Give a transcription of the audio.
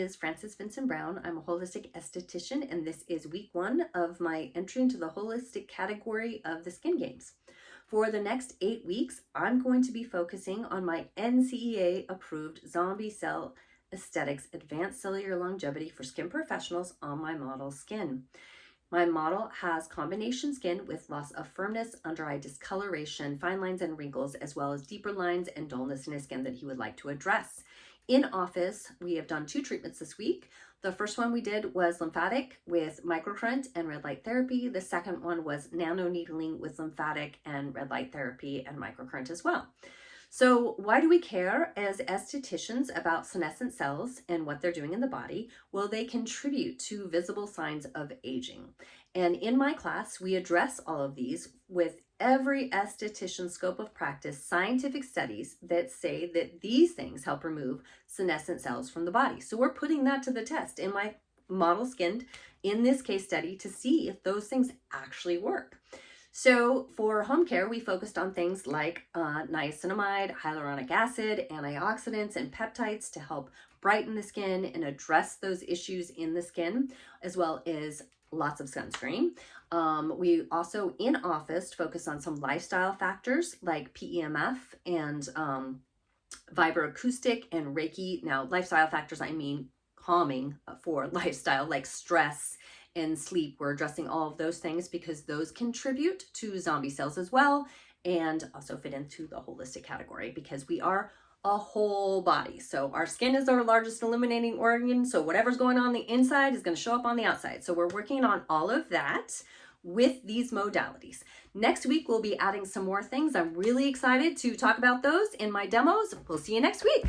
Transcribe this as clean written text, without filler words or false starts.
Is Frances Vincent-Brown. I'm a holistic esthetician, and this is week 1 of my entry into the holistic category of the skin games. For the next 8 weeks, I'm going to be focusing on my NCEA approved zombie cell aesthetics advanced cellular longevity for skin professionals on my model skin. My model has combination skin with loss of firmness, under eye discoloration, fine lines and wrinkles, as well as deeper lines and dullness in his skin that he would like to address. In office, we have done 2 treatments this week. The first one we did was lymphatic with microcurrent and red light therapy. The second one was nano needling with lymphatic and red light therapy and microcurrent as well. So why do we care as estheticians about senescent cells and what they're doing in the body? Well, they contribute to visible signs of aging. And in my class, we address all of these with every esthetician scope of practice, scientific studies that say that these things help remove senescent cells from the body. So we're putting that to the test in my model skin in this case study to see if those things actually work. So for home care, we focused on things like niacinamide, hyaluronic acid, antioxidants, and peptides to help brighten the skin and address those issues in the skin, as well as lots of sunscreen. We also in office focus on some lifestyle factors like PEMF and vibroacoustic and Reiki. Now, lifestyle factors, I mean calming for lifestyle like stress and sleep. We're addressing all of those things because those contribute to zombie cells as well, and also fit into the holistic category because we are a whole body. So our skin is our largest illuminating organ. So whatever's going on the inside is going to show up on the outside. So we're working on all of that with these modalities. Next week, we'll be adding some more things. I'm really excited to talk about those in my demos. We'll see you next week.